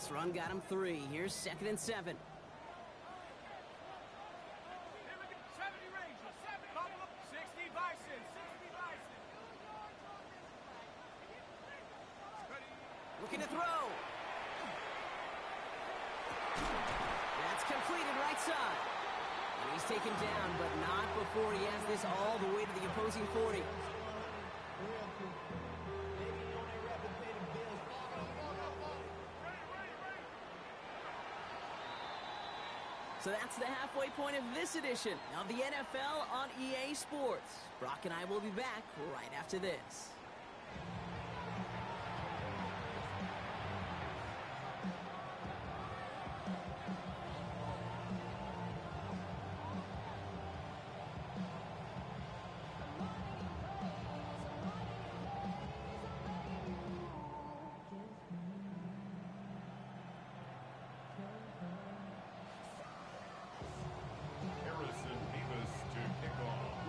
This run got him 3. Here's 2nd and 7. Looking to throw. That's completed right side. And he's taken down, but not before he has this all the way to the opposing 40. So that's the halfway point of this edition of the NFL on EA Sports. Brock and I will be back right after this.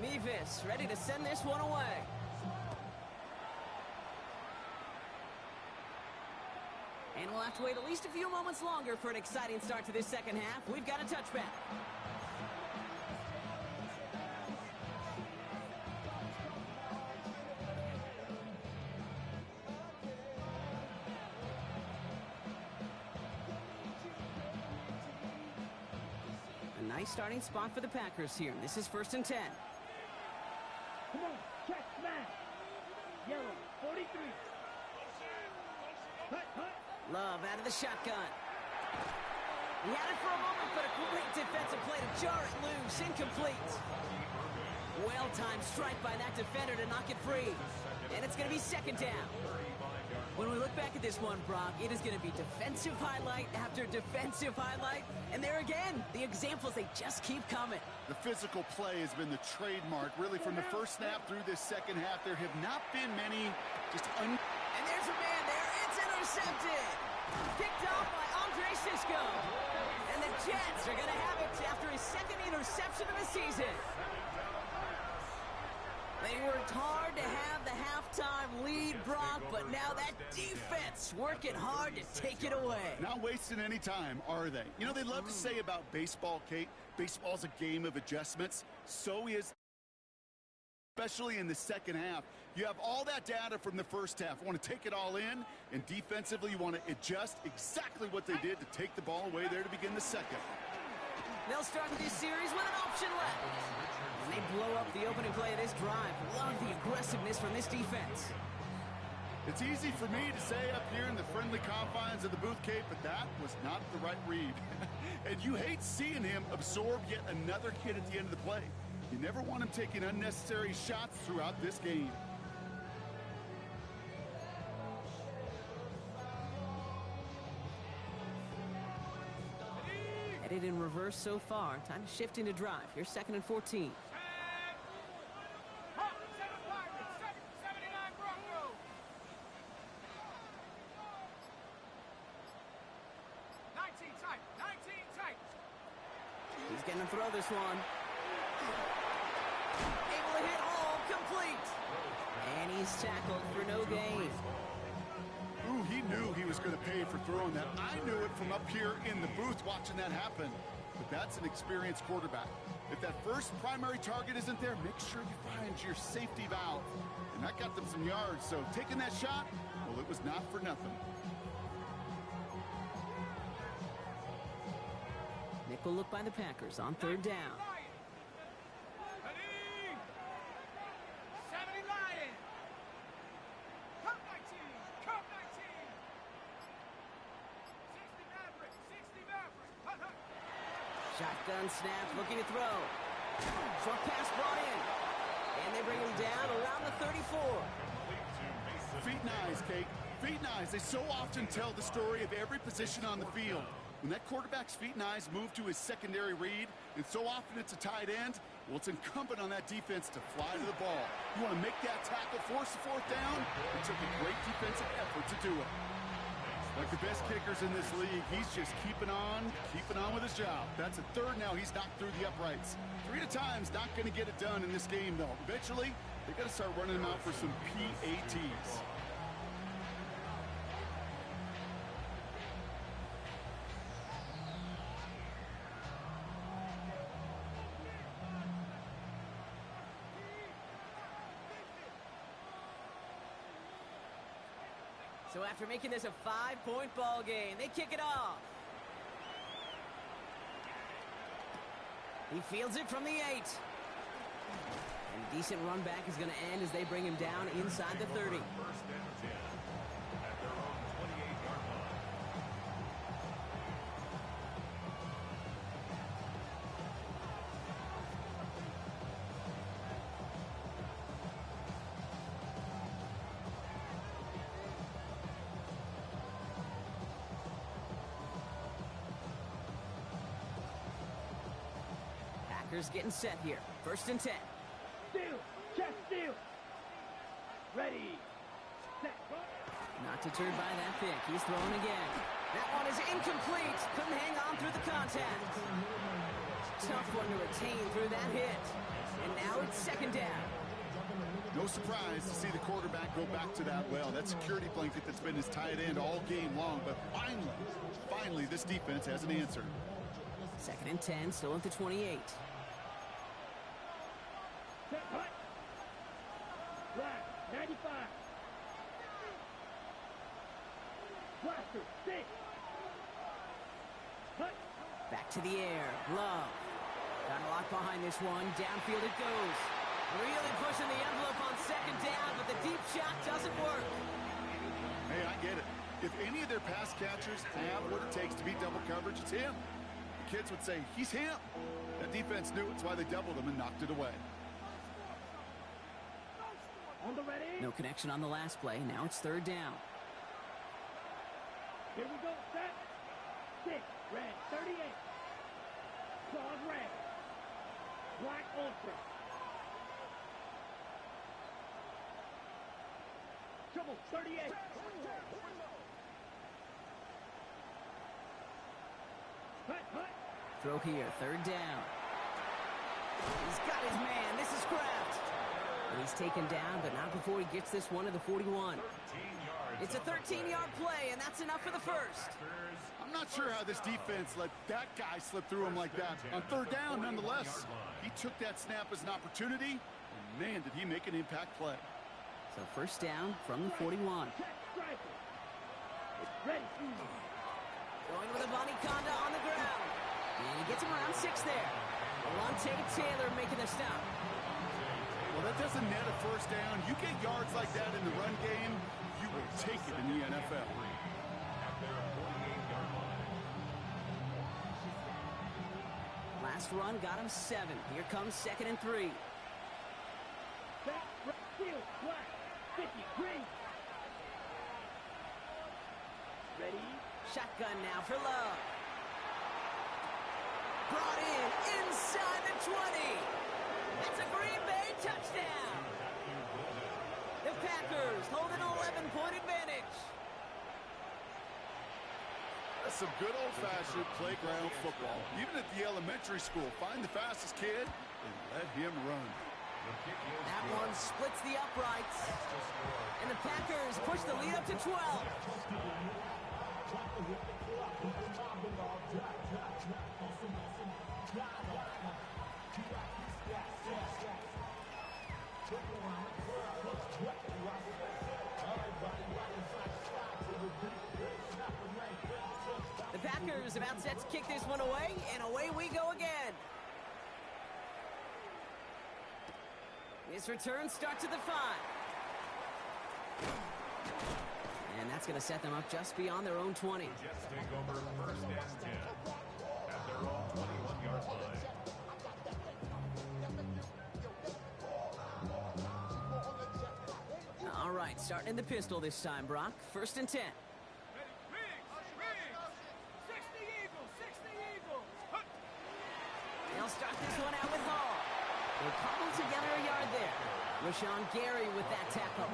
Mevis ready to send this one away. And we'll have to wait at least a few moments longer for an exciting start to this second half. We've got a touchback. A nice starting spot for the Packers here. This is 1st and 10. Come on, check, smash. Yellow, 43. Hut, hut. Love out of the shotgun. He had it for a moment, but a great defensive play to jar it loose. Incomplete. Well-timed strike by that defender to knock it free. And it's going to be 2nd down. When we look back at this one, Brock, it is going to be defensive highlight after defensive highlight. And there again, the examples, they just keep coming. The physical play has been the trademark, really, from the first snap through this second half. There have not been many And there's a man there. It's intercepted. Picked off by Andre Sisco. And the Jets are going to have it after his 2nd interception of the season. They worked hard to have the halftime lead, Brock, but now that defense working hard to take it away. Not wasting any time, are they? You know, they love to say about baseball, Kate, baseball's a game of adjustments. So is, especially in the second half. You have all that data from the first half. You want to take it all in, and defensively you want to adjust exactly what they did to take the ball away there to begin the second. They'll start this series with an option left. And they blow up the opening play of this drive. Love the aggressiveness from this defense. It's easy for me to say up here in the friendly confines of the booth, Kate, but that was not the right read. And you hate seeing him absorb yet another hit at the end of the play. You never want him taking unnecessary shots throughout this game. Headed in reverse so far. Time to shift into drive. Here's 2nd and 14. He's going to throw this one. Able to hit all complete. And he's tackled for no gain. Ooh, he knew he was going to pay for throwing that. I knew it from up here in the booth watching that happen. But that's an experienced quarterback. If that first primary target isn't there, make sure you find your safety valve. And that got them some yards, so taking that shot, well, it was not for nothing. Nickel look by the Packers on 3rd down. Shotgun snap, looking to throw. Short pass brought in. And they bring him down around the 34. Feet and eyes, Kate. Feet and eyes. They so often tell the story of every position on the field. When that quarterback's feet and eyes move to his secondary read, and so often it's a tight end, well, it's incumbent on that defense to fly to the ball. You want to make that tackle, force the 4th down. It took a great defensive effort to do it. Like the best kickers in this league, he's just keeping on with his job. That's a 3rd now. He's knocked through the uprights. 3 at a time is not going to get it done in this game, though. Eventually, they got to start running him out for some PATs. So after making this a 5-point ball game, they kick it off. He fields it from the 8. And a decent run back is going to end as they bring him down inside the 30. First and 10 at their own 28-yard line. Packers getting set here. First and 10. Steal. Check steal. Ready. Set. Not deterred by that pick. He's throwing again. That one is incomplete. Couldn't hang on through the contact. Tough one to retain through that hit. And now it's second down. No surprise to see the quarterback go back to that well. That security blanket that's been his tight end all game long. But finally, this defense has an answer. Second and 10, still at the 28. Set. Hut. Black. 95. Blaster. 6. Hut. Back to the air. Love. Got a lot behind this one. Downfield it goes. Really pushing the envelope on second down, but the deep shot doesn't work. Hey, I get it. If any of their pass catchers have what it takes to beat double coverage, it's him. The kids would say, he's him. That defense knew it's why they doubled him and knocked it away. On the ready. No connection on the last play. Now it's third down. Here we go. Set. 6. Red. 38. Claws red. Black ultra. Trouble. 38. Hut. Throw here. Third down. He's got his man. This is Kraft. And he's taken down, but not before he gets this one to the 41. 13 yards. It's a 13-yard play, and that's enough for the first. I'm not sure how this defense let that guy slip through him like that. On third down, nonetheless, he took that snap as an opportunity, and man, did he make an impact play. So first down from the 41. Check striker. Ready. Going with a Bonnie Conda on the ground. And he gets him around 6 there. Alontae Taylor making the stop. Well, that doesn't net a first down. You get yards like that in the run game, you will take it in the NFL. At their 48-yard line. Last run got him 7. Here comes second and 3. Set. Steal. Black. 50. Green. Ready. Shotgun now for Love. Brought in inside the 20. That's a Green Bay touchdown. The Packers hold an 11-point advantage. That's some good old-fashioned playground football. Even at the elementary school, find the fastest kid and let him run. That one splits the uprights. And the Packers push the lead up to 12. The Packers about set to kick this one away, and away we go again. This return starts at the 5. And that's going to set them up just beyond their own 20. Jets take over first and 10 at their own 21-yard line. All right, starting in the pistol this time, Brock. First and 10. They'll start this one out with Hall. They cobbled together a yard there. Rashawn Gary with that tackle.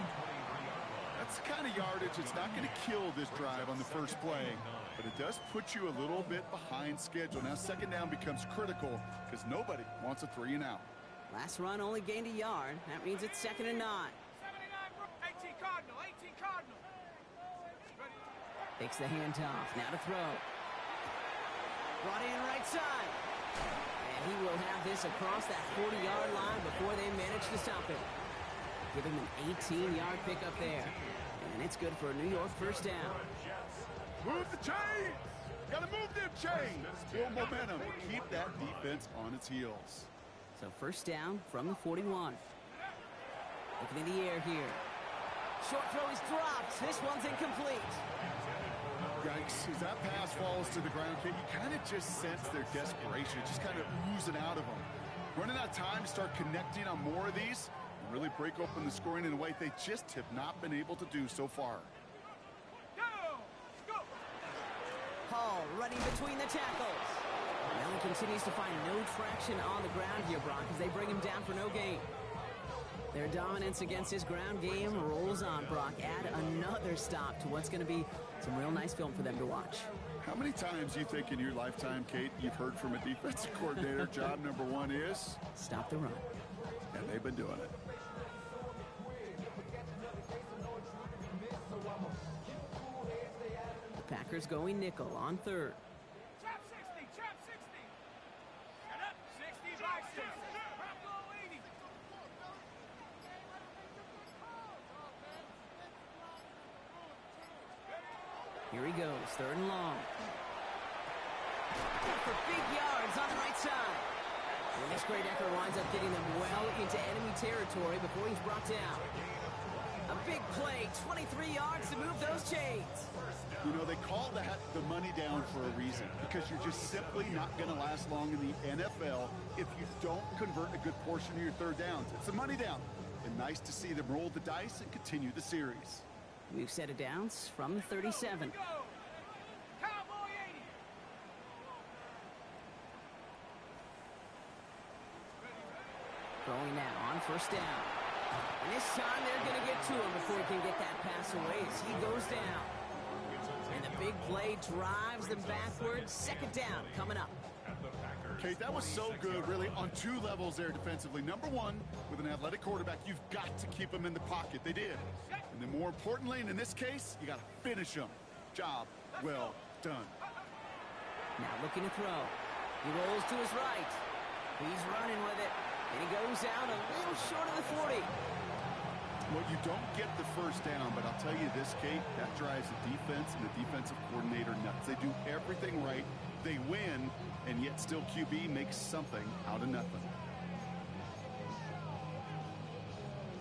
That's the kind of yardage that's not going to kill this drive on the first play, but it does put you a little bit behind schedule. Now second down becomes critical because nobody wants a 3 and out. Last run only gained a yard. That means it's second and 9. 18 Cardinal, 18 Cardinal. Takes the handoff. Now to throw. Brought in right side. And he will have this across that 40-yard line before they manage to stop it. Give him an 18-yard pickup there. And it's good for a New York first down. Move the chains! Gotta move them chains! Build momentum. Keep that defense on its heels. So first down from the 41. Looking in the air here. Short throw is dropped. This one's incomplete. Yikes. As that pass falls to the ground, Kate, you kind of just sense their desperation. Just kind of oozing out of them. Running out of time to start connecting on more of these and really break open the scoring in a way they just have not been able to do so far. Go! Hall running between the tackles. Now he continues to find no traction on the ground here, Brock, as they bring him down for no gain. Their dominance against his ground game rolls on, Brock. Add another stop to what's going to be some real nice film for them to watch. How many times do you think in your lifetime, Kate, you've heard from a defensive coordinator, job number one is? Stop the run. And they've been doing it. The Packers going nickel on third. Trap 60, trap 60. And up, 60 by 6. Bravo 80. Here he goes, third and long. For big yards on the right side. And this great effort winds up getting them well into enemy territory before he's brought down. A big play, 23 yards to move those chains. You know, they call that the money down for a reason, because you're just simply not going to last long in the NFL if you don't convert a good portion of your third downs. It's the money down. And nice to see them roll the dice and continue the series. We've set it downs from the 37. Go! Cowboy 80. Throwing now on first down. And this time they're going to get to him before he can get that pass away as he goes down. And the big play drives them backwards. Second down coming up. Kate, that was so good, really, on two levels there defensively. Number one, with an athletic quarterback, you've got to keep him in the pocket. They did. And then more importantly, and in this case, you got to finish him. Job well done. Now looking to throw. He rolls to his right. He's running with it. And he goes out a little short of the 40. Well, you don't get the first down, but I'll tell you this, Kate, that drives the defense and the defensive coordinator nuts. They do everything right. They win, and yet still QB makes something out of nothing.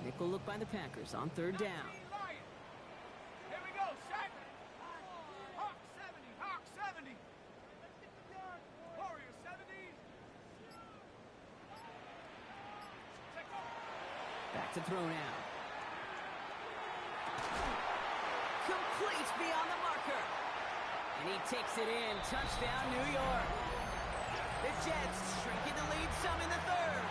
Nickel look by the Packers on third down. Here we go, set. Hawk 70, Hawk 70. Warrior 70. Check up. Back to throw now. Complete beyond the marker. And he takes it in. Touchdown, New York. The Jets shrinking the lead some in the third.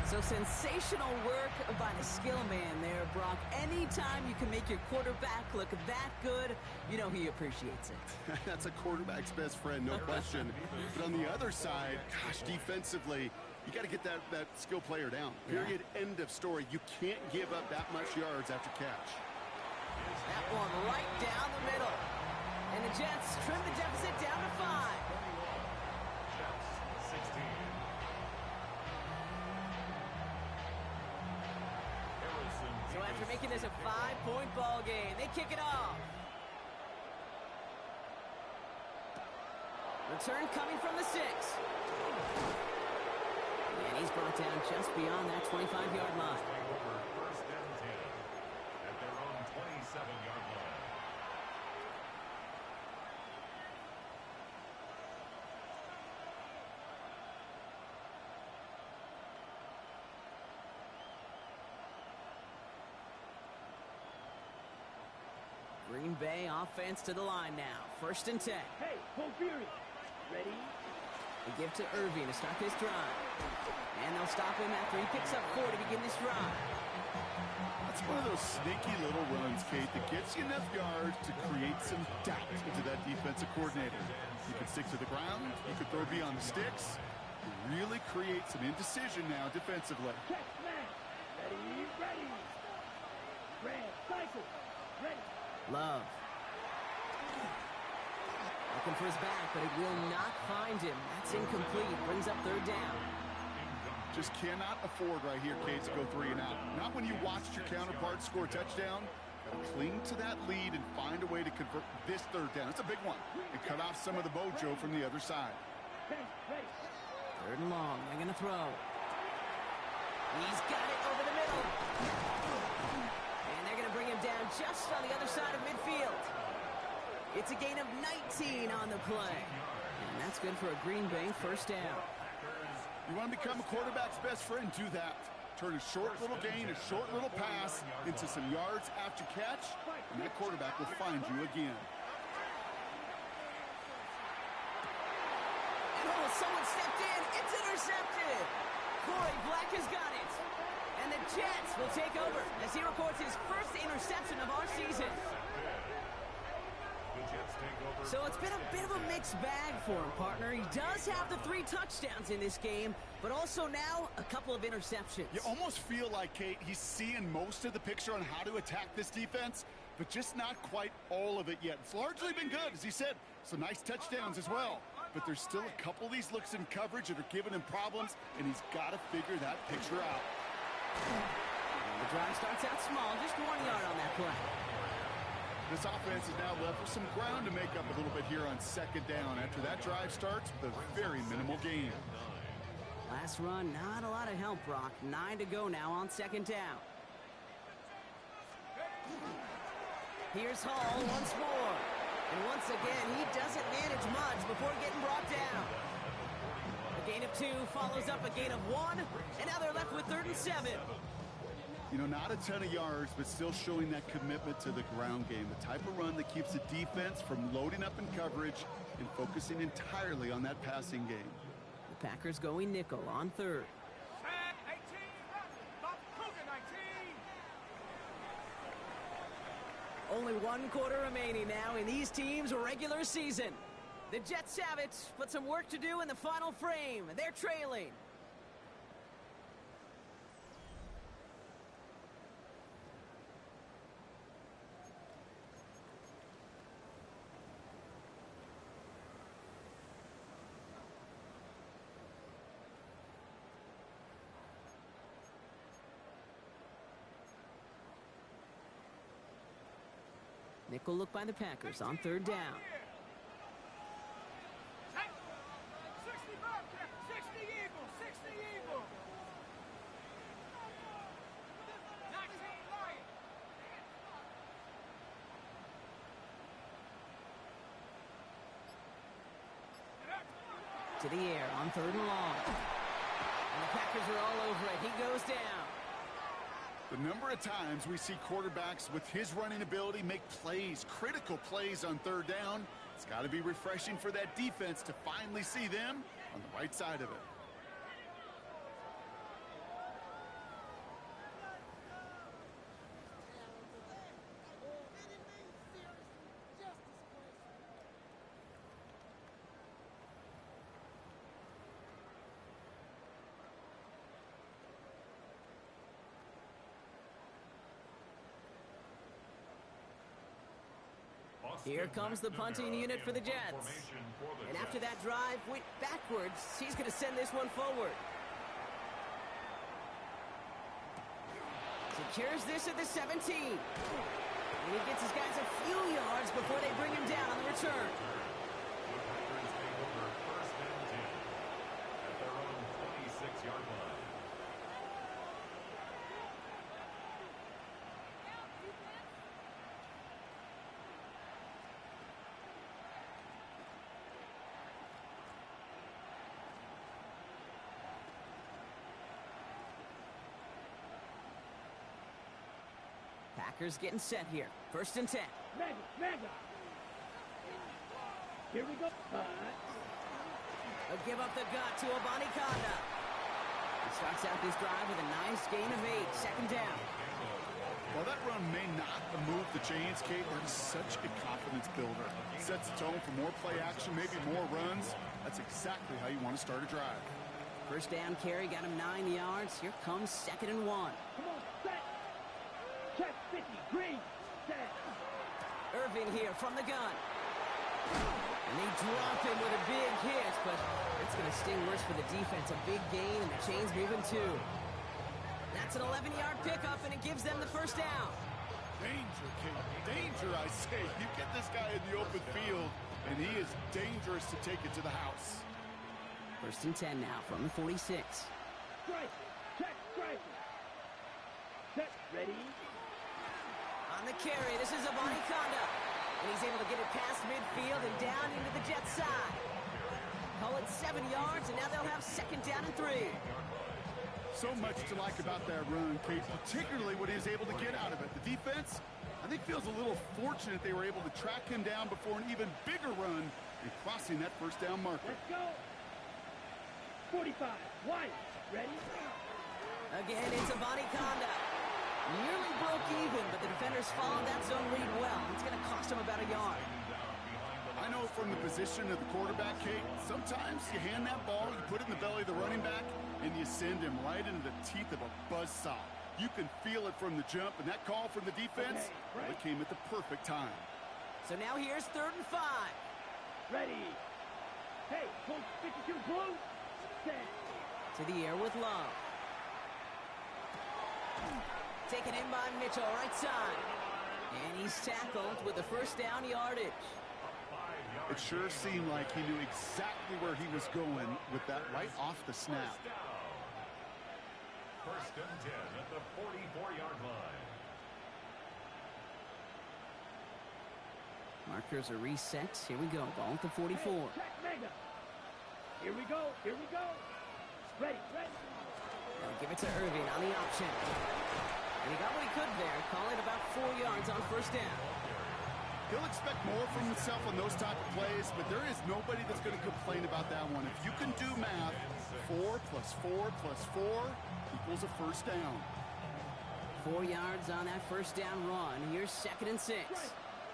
So sensational work by the skill man there, Brock. Anytime you can make your quarterback look that good, you know he appreciates it. That's a quarterback's best friend, no question. But on the other side, gosh, defensively, you got to get that skill player down. Period. Yeah. End of story. You can't give up that much yards after catch. That one right down the middle. And the Jets trim the deficit down to 5. Jets 16. So after making this a 5-point ball game, they kick it off. Return coming from the 6. And he's brought down just beyond that 25-yard line. First and 10 at their own 27-yard line. Green Bay offense to the line now. First and 10. Hey, Paul Fury. Ready? They give to Irving to start this drive. And they'll stop him after he picks up 4 to begin this drive. That's one of those sneaky little runs, Kate, that gets you enough yards to create some doubt into that defensive coordinator. You can stick to the ground. You can throw beyond the sticks. You really create some indecision now defensively. Check smash. Ready, ready. Red, cycle. Ready. Love. Looking for his back, but it will not find him. That's incomplete. Brings up third down. Just cannot afford right here, Kate, to go 3 and out. Not when you watched your counterpart score a touchdown. Gotta cling to that lead and find a way to convert this 3rd down. It's a big one. And cut off some of the mojo from the other side. 3rd and long. They're going to throw. He's got it over the middle. And they're going to bring him down just on the other side of midfield. It's a gain of 19 on the play. And that's good for a Green Bay 1st down. You want to become a quarterback's best friend, do that. Turn a short little gain, a short little pass into some yards after catch, and that quarterback will find you again. And oh, someone stepped in. It's intercepted. Corey Black has got it. And the Jets will take over as he records his 1st interception of our season. So it's been a bit of a mixed bag for him, partner. He does have the 3 touchdowns in this game, but also now a couple of interceptions. You almost feel like, Kate, he's seeing most of the picture on how to attack this defense, but just not quite all of it yet. It's largely been good, as he said. Some nice touchdowns as well. But there's still a couple of these looks in coverage that are giving him problems, and he's got to figure that picture out. The drive starts out small, just 1 yard on that play. This offense is now left with some ground to make up a little bit here on 2nd down after that drive starts with a very minimal gain. Last run, not a lot of help, Brock. 9 to go now on 2nd down. Here's Hall once more. And once again, he doesn't manage much before getting brought down. A gain of 2 follows up a gain of 1. And now they're left with 3rd and 7. You know, not a ton of yards, but still showing that commitment to the ground game. The type of run that keeps the defense from loading up in coverage and focusing entirely on that passing game. The Packers going nickel on 3rd. Set 18, Bob Cougar 19. Only 1 quarter remaining now in these teams' regular season. The Jets have it, but some work to do in the final frame. They're trailing. Nickel look by the Packers on 3rd down. 60 Bobcat, 60 Eagles, 60 Eagles. 19 Lions. To the air on 3rd and long. And the Packers are all over it. He goes down. The number of times we see quarterbacks with his running ability make plays, critical plays on 3rd down, it's got to be refreshing for that defense to finally see them on the right side of it. Here comes the punting unit for the Jets. And after that drive went backwards, he's going to send this one forward. Secures this at the 17. And he gets his guys a few yards before they bring him down on the return. At their own 26-yard line. Packers getting set here. 1st and 10. Mega. Here we go. They'll give up the gut to Abanikanda. He starts out this drive with a nice gain of 8. 2nd down. While that run may not move the chains, Kate, that is such a confidence builder. It sets the tone for more play action, maybe more runs. That's exactly how you want to start a drive. 1st down carry got him 9 yards. Here comes 2nd and 1. Come on, set. Check 50, green, set. Irvin here from the gun. And they drop him with a big hit, but it's going to sting worse for the defense. A big gain, and the chain's moving too. That's an 11-yard pickup, and it gives them the first down. Danger, Kate. Danger, I say. You get this guy in the open field, and he is dangerous to take it to the house. First and 10 now from the 46. Strike. Check. Strike. Set. Ready. On the carry, this is Avani Conda. And he's able to get it past midfield and down into the Jets side. Call it 7 yards, and now they'll have second down and 3. So much to like about that run, Kate, particularly what he was able to get out of it. The defense, I think, feels a little fortunate they were able to track him down before an even bigger run and crossing that first down marker. Let's go. 45. White. Ready. Again, it's Avani Conda. Nearly broke even, but the defenders followed that zone read well. It's going to cost him about a yard. I know from the position of the quarterback, Kate, sometimes you hand that ball, you put it in the belly of the running back, and you send him right into the teeth of a buzzsaw. You can feel it from the jump, and that call from the defense, well, it came at the perfect time. So now here's 3rd and 5. Ready. Hey, Coach 52 Blue. Set. To the air with Love. Taken in by Mitchell, right side. And he's tackled with the first down yardage. It sure seemed like he knew exactly where he was going with that right off the snap. First and 10 at the 44-yard line. Markers are reset. Here we go. Ball at the 44. Hey, check mega. Here we go. Ready. They'll give it to Irving on the option. And he got what he could there. Call it about 4 yards on first down. He'll expect more from himself on those type of plays, but there is nobody that's going to complain about that one. If you can do math, 4 plus 4 plus 4 equals a first down. 4 yards on that first down run. Here's 2nd and 6.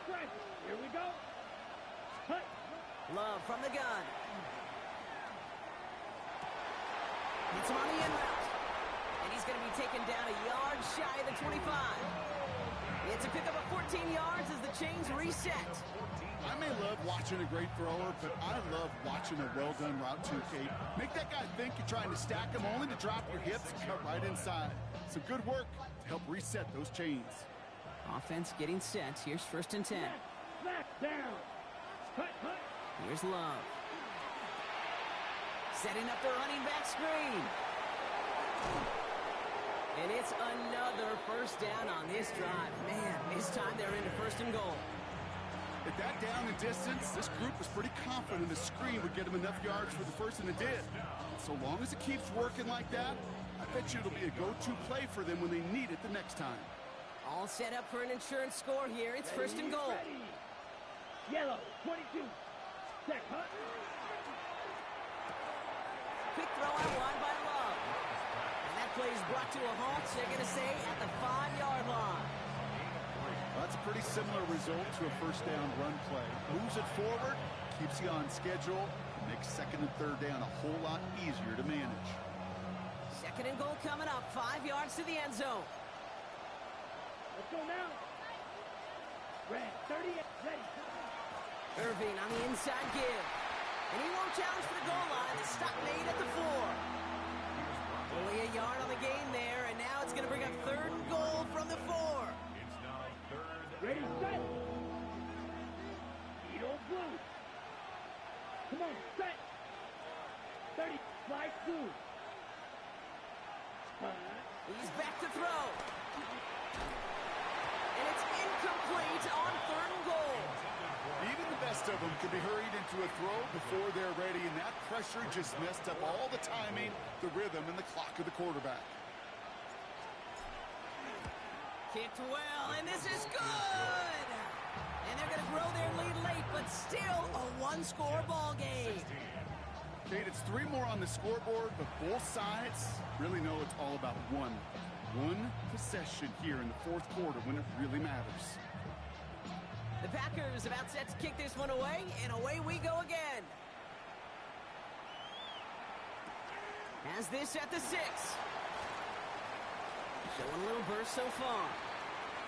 Strike. Here we go. Cut. Love from the gun. Hits him on the in route. And he's going to be taken down a yard shy of the 25. It's a pickup of 14 yards as the chains reset. I may love watching a great thrower, but I love watching a well-done route too, Kate. Make that guy think you're trying to stack him only to drop your hips and cut right inside. Some good work to help reset those chains. Offense getting set. Here's 1st and 10. Snap down. Cut. Here's Love. Setting up the running back screen. And it's another first down on this drive. Man, this time they're into 1st and goal. At that down and distance, this group was pretty confident the screen would get them enough yards for the first, and it did. So long as it keeps working like that, I bet you it'll be a go-to play for them when they need it the next time. All set up for an insurance score here. It's 1st and goal. Ready. Yellow. 22. Check. Cut. Quick throw out wide by Love. And that play is brought to a halt, so they're going to say at the 5-yard line. Well, that's a pretty similar result to a first down run play. Moves it forward, keeps you on schedule, and makes 2nd and 3rd down a whole lot easier to manage. 2nd and goal coming up. 5 yards to the end zone. Let's go now. Red. 38. Ready. Irving on the inside give. And he won't challenge for the goal line. The stop made at the 4. Only a yard on the gain there, and now it's going to bring up 3rd and goal from the 4. It's now 3rd. Ready, set. Edo Blue. Come on, set. 30. Slide through. He's back to throw. And it's incomplete on 3rd and goal. Even the best of them can be hurried into a throw before they're ready, and that pressure just messed up all the timing, the rhythm, and the clock of the quarterback. Kicked well, and this is good! And they're going to grow their lead late, but still a one-score ball game. Kate, it's 3 more on the scoreboard, but both sides really know it's all about one possession here in the 4th quarter when it really matters. The Packers about set to kick this one away, and away we go again. Has this at the 6. Showing a little burst so far.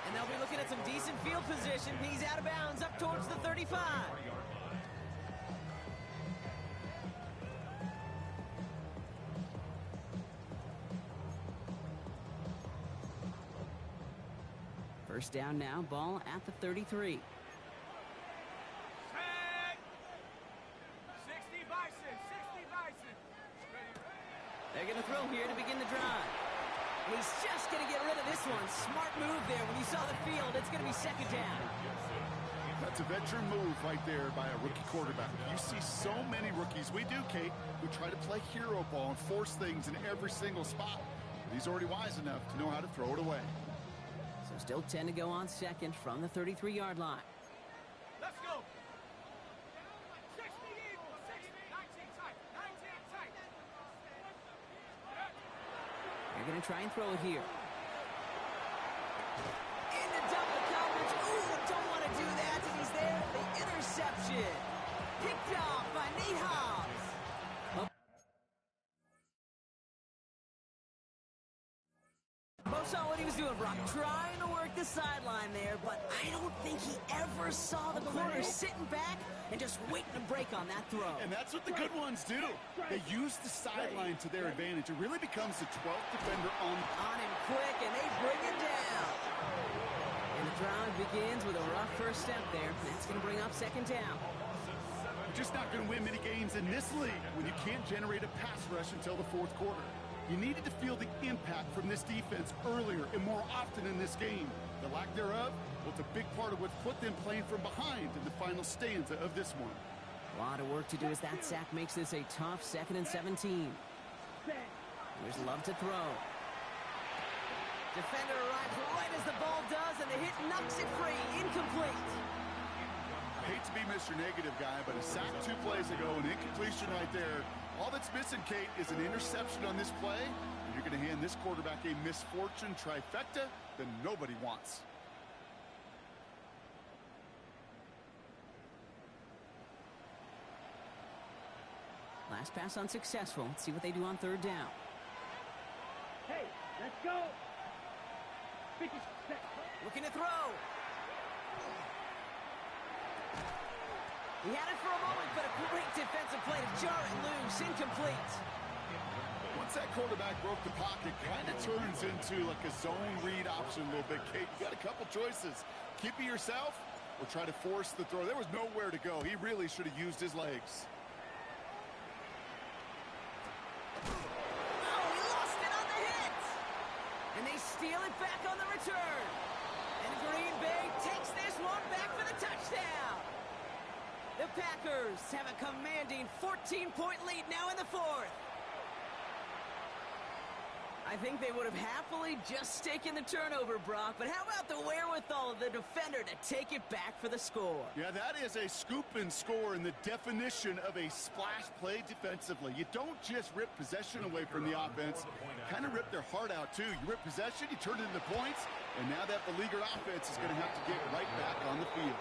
And they'll be looking at some decent field position. He's out of bounds up towards the 35. First down now, ball at the 33. Set. 60 Bison. 60 Bison. They're going to throw here to begin the drive. He's just going to get rid of this one. Smart move there. When you saw the field, it's going to be second down. That's a veteran move right there by a rookie quarterback. You see so many rookies, we do, Kate, who try to play hero ball and force things in every single spot. But he's already wise enough to know how to throw it away. So still 10 to go on second from the 33-yard line. Let's go. 60 Eagles. 60. 19 tight. 19 tight. They're going to try and throw it here. Into double coverage. Ooh, don't want to do that. And he's there. The interception. Picked off by Nate Hobbs. Bo saw what he was doing, Brock. Trying to work the sideline there, but I don't think he ever saw the corner sitting back and just waiting to break on that throw. And that's what the good ones do. They use the sideline to their advantage. It really becomes the 12th defender on him quick, and they bring him down. And the drive begins with a rough first step there. That's going to bring up second down. You're just not going to win many games in this league when you can't generate a pass rush until the fourth quarter. You needed to feel the impact from this defense earlier and more often in this game. The lack thereof, well, it's a big part of what put them playing from behind in the final stanza of this one. A lot of work to do as that sack makes this a tough 2nd and 17. There's Love to throw. Defender arrives right as the ball does, and the hit knocks it free. Incomplete. Hate to be Mr. Negative guy, but a sack 2 plays ago, an incompletion right there. All that's missing, Kate, is an interception on this play, and you're going to hand this quarterback a misfortune trifecta that nobody wants. Last pass unsuccessful. Let's see what they do on third down. Hey, let's go. 50 seconds. Looking to throw. He had it for a moment, but a great defensive play to jar it loose. Incomplete. Once that quarterback broke the pocket, kind of turns into like a zone read option a little bit, Kate. You got a couple choices. Keep it yourself or try to force the throw. There was nowhere to go. He really should have used his legs. Oh, he lost it on the hit. And they steal it back on the return. And Green Bay takes this one back for the touchdown. The Packers have a commanding 14-point lead now in the fourth. I think they would have happily just taken the turnover, Brock, but how about the wherewithal of the defender to take it back for the score? Yeah, that is a scoop and score in the definition of a splash play defensively. You don't just rip possession away from the offense, kind of rip their heart out too. You rip possession, you turn it into points, and now that beleaguered offense is going to have to get right back on the field.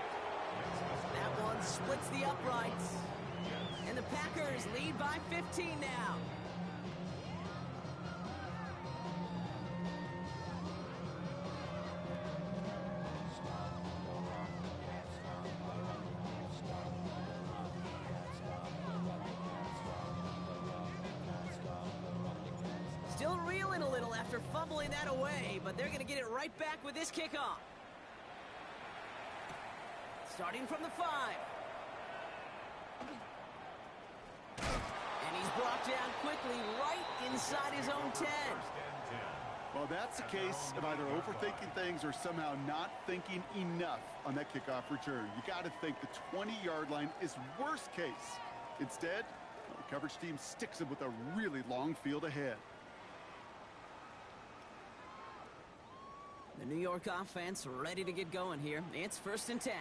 That one splits the uprights. And the Packers lead by 15 now. Still reeling a little after fumbling that away, but they're going to get it right back with this kickoff. Starting from the 5. And he's brought down quickly right inside his own 10. Well, that's a case of either overthinking things or somehow not thinking enough on that kickoff return. You got to think the 20-yard line is worst case. Instead, the coverage team sticks him with a really long field ahead. The New York offense ready to get going here. It's 1st and 10.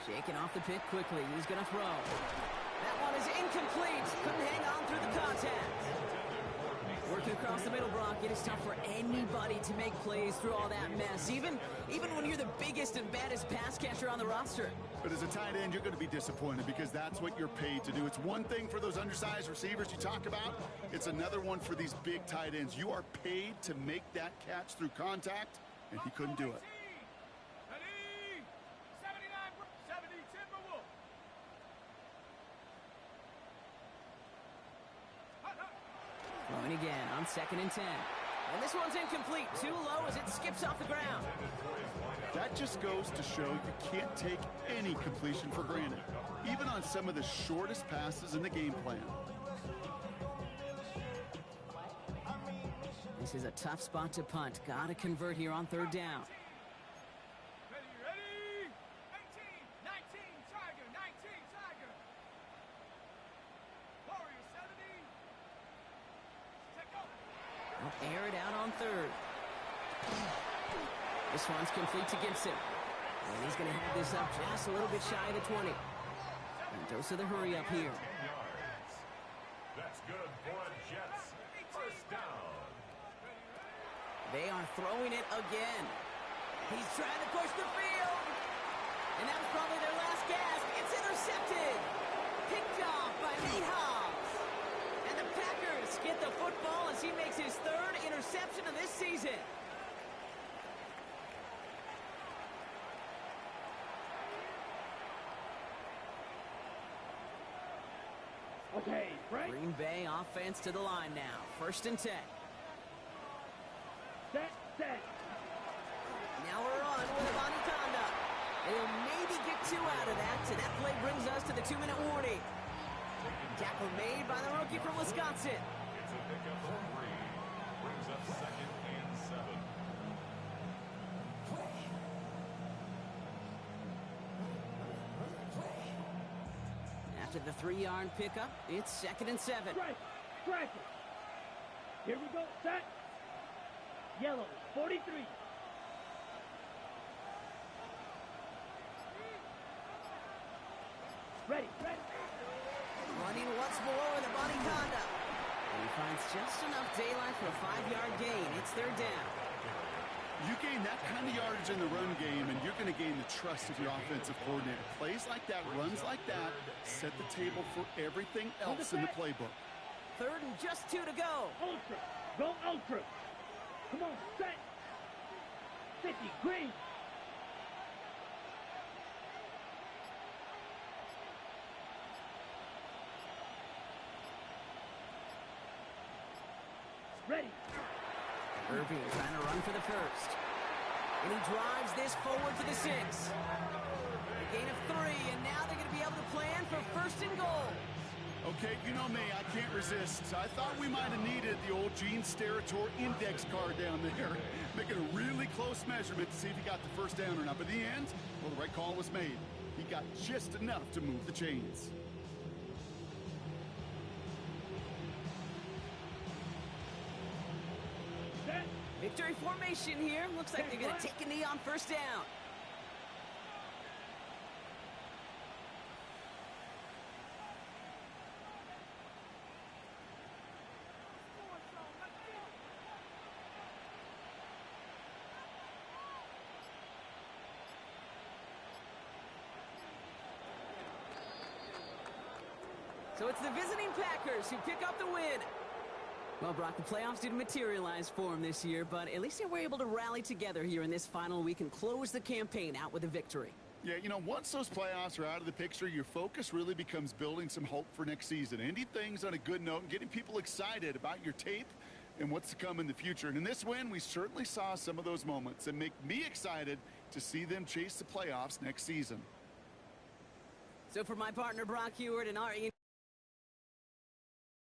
Shaking off the pick quickly. He's going to throw. That one is incomplete. Couldn't hang on through the contact. Working across the middle, Brock. It is tough for anybody to make plays through all that mess, even when you're the biggest and baddest pass catcher on the roster. But as a tight end, you're going to be disappointed because that's what you're paid to do. It's one thing for those undersized receivers you talk about. It's another one for these big tight ends. You are paid to make that catch through contact, and he couldn't do it. Throwing again on 2nd and 10. And this one's incomplete. Too low as it skips off the ground. That just goes to show you can't take any completion for granted, even on some of the shortest passes in the game plan. This is a tough spot to punt. Gotta convert here on third down. Ready, ready. 18, 19, Tiger, 19, Tiger. Warrior 70. Take over. They'll air it out on third. This one's complete to Gibson. And he's going to have this up just a little bit shy of the 20. And dose of the hurry up here. 10 yards. That's good for a Jets first down. They are throwing it again. He's trying to push the field. And that was probably their last gasp. It's intercepted. Picked off by Nate Hobbs. And the Packers get the football as he makes his third interception of this season. Okay, Frank. Green Bay offense to the line now. 1st and 10. Set. Now we're on with Avani Conda. And he'll maybe get 2 out of that. So that play brings us to the 2-minute warning. Tackle made by the rookie from Wisconsin. It's a pickup for 3. Brings up 2nd and 7. After the 3-yard pickup, it's 2nd and 7. Strike it. Here we go. Set. Yellow, 43. Ready. Running once more with Avani Conda. And he finds just enough daylight for a 5-yard gain. It's 3rd down. You gain that kind of yardage in the run game, and you're going to gain the trust of your offensive coordinator. Plays like that, runs like that, set the table for everything else in the playbook. 3rd and just 2 to go. Ultra. Go Ultra. Come on, set. 50, green. Ready. Irving trying to run for the 1st. And he drives this forward for the 6. A gain of 3, and now they're going to be able to plan for 1st and goal. Okay, you know me, I can't resist. I thought we might have needed the old Gene Steratore index card down there, making a really close measurement to see if he got the 1st down or not. But in the end, well, the right call was made. He got just enough to move the chains. Set. Victory formation here. Looks like they're going to take a knee on 1st down. So it's the visiting Packers who pick up the win. Well, Brock, the playoffs didn't materialize for them this year, but at least they were able to rally together here in this final week and close the campaign out with a victory. Yeah, you know, once those playoffs are out of the picture, your focus really becomes building some hope for next season. Ending things on a good note and getting people excited about your tape and what's to come in the future. And in this win, we certainly saw some of those moments that make me excited to see them chase the playoffs next season. So for my partner, Brock Huard, and our